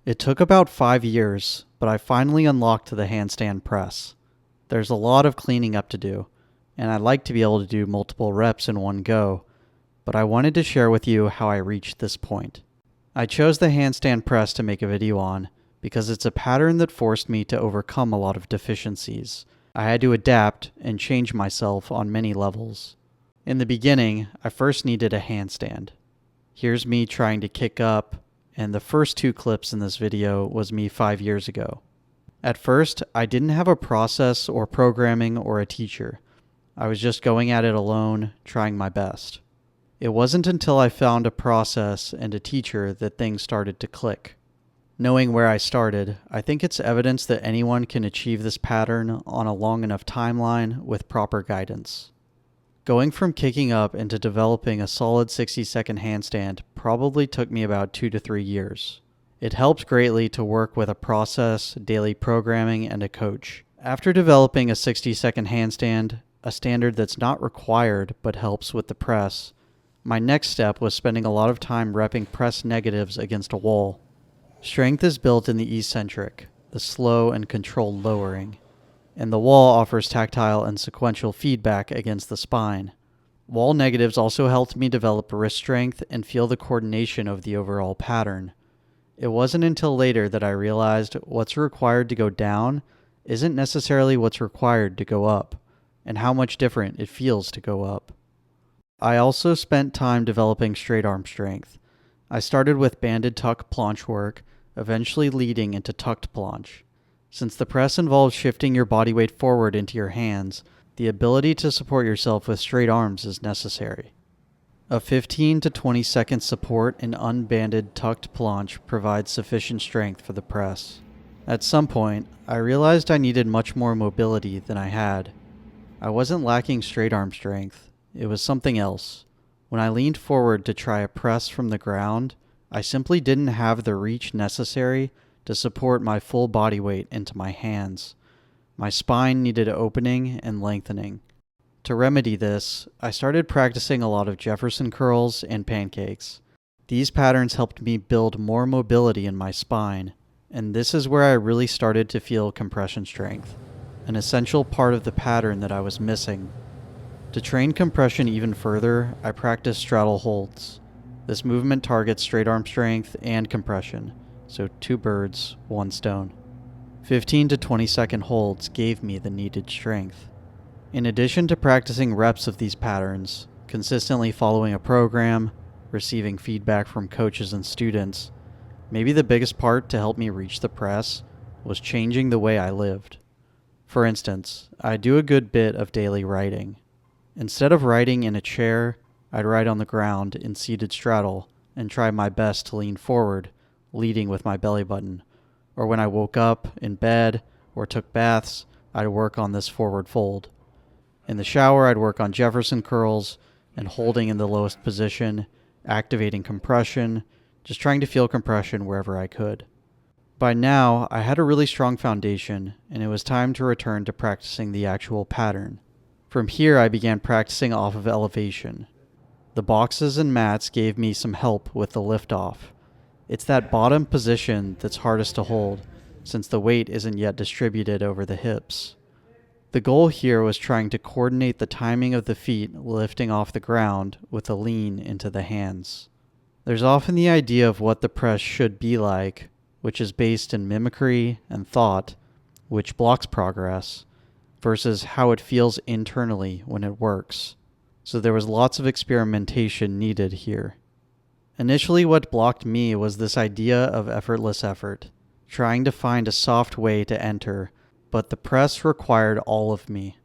It took about 5 years, but I finally unlocked the handstand press. There's a lot of cleaning up to do, and I'd like to be able to do multiple reps in one go, but I wanted to share with you how I reached this point. I chose the handstand press to make a video on because it's a pattern that forced me to overcome a lot of deficiencies. I had to adapt and change myself on many levels. In the beginning, I first needed a handstand. Here's me trying to kick up, and the first 2 clips in this video was me 5 years ago. At first, I didn't have a process or programming or a teacher. I was just going at it alone, trying my best. It wasn't until I found a process and a teacher that things started to click. Knowing where I started, I think it's evidence that anyone can achieve this pattern on a long enough timeline with proper guidance. Going from kicking up into developing a solid 60-second handstand probably took me about 2 to 3 years. It helped greatly to work with a process, daily programming, and a coach. After developing a 60-second handstand, a standard that's not required but helps with the press, my next step was spending a lot of time repping press negatives against a wall. Strength is built in the eccentric, the slow and controlled lowering, and the wall offers tactile and sequential feedback against the spine. Wall negatives also helped me develop wrist strength and feel the coordination of the overall pattern. It wasn't until later that I realized what's required to go down isn't necessarily what's required to go up, and how much different it feels to go up. I also spent time developing straight arm strength. I started with banded tuck planche work, eventually leading into tucked planche. Since the press involves shifting your body weight forward into your hands, the ability to support yourself with straight arms is necessary. A 15 to 20 second support in unbanded tucked planche provides sufficient strength for the press. At some point, I realized I needed much more mobility than I had. I wasn't lacking straight arm strength, it was something else. When I leaned forward to try a press from the ground, I simply didn't have the reach necessary to support my full body weight into my hands. My spine needed opening and lengthening. To remedy this, I started practicing a lot of Jefferson curls and pancakes. These patterns helped me build more mobility in my spine, and this is where I really started to feel compression strength, an essential part of the pattern that I was missing. To train compression even further, I practiced straddle holds. This movement targets straight arm strength and compression, so 2 birds, 1 stone. 15 to 20 second holds gave me the needed strength. In addition to practicing reps of these patterns, consistently following a program, receiving feedback from coaches and students, maybe the biggest part to help me reach the press was changing the way I lived. For instance, I do a good bit of daily writing. Instead of writing in a chair, I'd write on the ground in seated straddle and try my best to lean forward, leading with my belly button. Or when I woke up in bed or took baths, I'd work on this forward fold. In the shower, I'd work on Jefferson curls and holding in the lowest position, activating compression, just trying to feel compression wherever I could. By now, I had a really strong foundation, and it was time to return to practicing the actual pattern. From here, I began practicing off of elevation. The boxes and mats gave me some help with the liftoff. It's that bottom position that's hardest to hold, since the weight isn't yet distributed over the hips. The goal here was trying to coordinate the timing of the feet lifting off the ground with a lean into the hands. There's often the idea of what the press should be like, which is based in mimicry and thought, which blocks progress, versus how it feels internally when it works. So there was lots of experimentation needed here. Initially, what blocked me was this idea of effortless effort, trying to find a soft way to enter, but the press required all of me.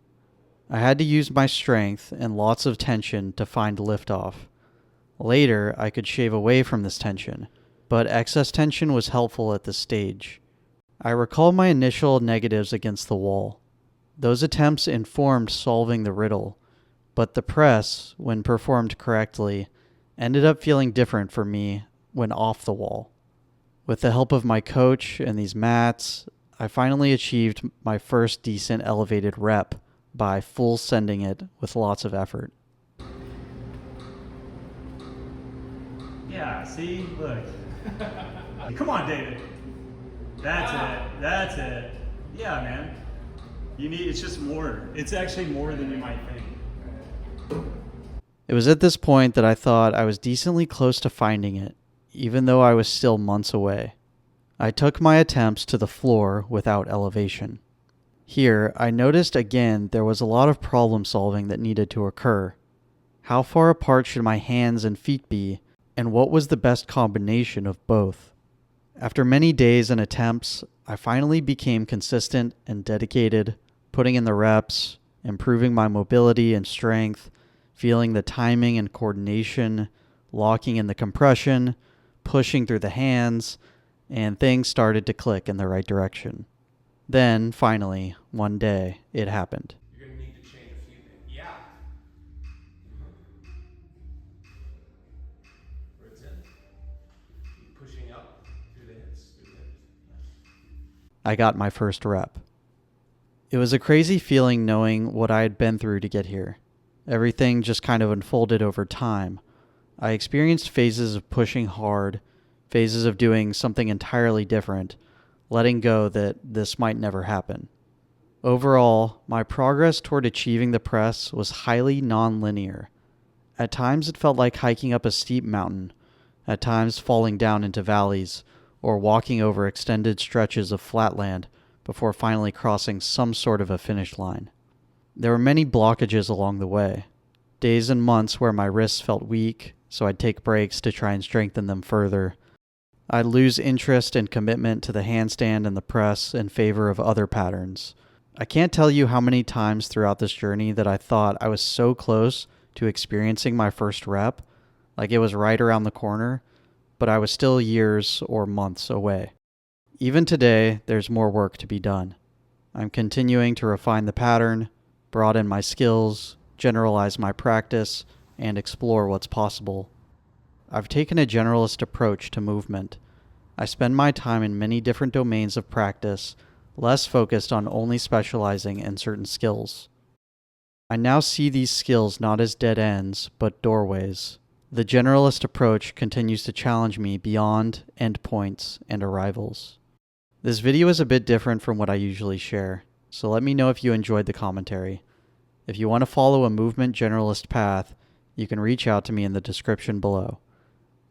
I had to use my strength and lots of tension to find liftoff. Later, I could shave away from this tension, but excess tension was helpful at this stage. I recall my initial negatives against the wall. Those attempts informed solving the riddle, but the press, when performed correctly, ended up feeling different for me when off the wall. With the help of my coach and these mats, I finally achieved my first decent elevated rep by full sending it with lots of effort. Yeah, see? Look. Come on, David. That's it. That's it. Yeah, man. It's just more. It's actually more than you might think. It was at this point that I thought I was decently close to finding it, even though I was still months away. I took my attempts to the floor without elevation. Here, I noticed again there was a lot of problem solving that needed to occur. How far apart should my hands and feet be, and what was the best combination of both? After many days and attempts, I finally became consistent and dedicated, putting in the reps, improving my mobility and strength, feeling the timing and coordination, locking in the compression, pushing through the hands, and things started to click in the right direction. Then, finally, one day, it happened. You're going to need to change a few things. Yeah. Ribs in. Keep pushing up through the hips. I got my first rep. It was a crazy feeling knowing what I had been through to get here. Everything just kind of unfolded over time. I experienced phases of pushing hard, phases of doing something entirely different, letting go that this might never happen. Overall, my progress toward achieving the press was highly non-linear. At times it felt like hiking up a steep mountain, at times falling down into valleys, or walking over extended stretches of flatland before finally crossing some sort of a finish line. There were many blockages along the way. Days and months where my wrists felt weak, so I'd take breaks to try and strengthen them further. I'd lose interest and commitment to the handstand and the press in favor of other patterns. I can't tell you how many times throughout this journey that I thought I was so close to experiencing my first rep, like it was right around the corner, but I was still years or months away. Even today, there's more work to be done. I'm continuing to refine the pattern, broaden my skills, generalize my practice, and explore what's possible. I've taken a generalist approach to movement. I spend my time in many different domains of practice, less focused on only specializing in certain skills. I now see these skills not as dead ends, but doorways. The generalist approach continues to challenge me beyond endpoints and arrivals. This video is a bit different from what I usually share, so let me know if you enjoyed the commentary. If you want to follow a movement generalist path, you can reach out to me in the description below.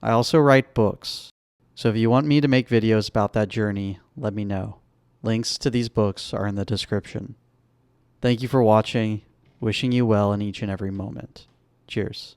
I also write books, so if you want me to make videos about that journey, let me know. Links to these books are in the description. Thank you for watching, wishing you well in each and every moment. Cheers.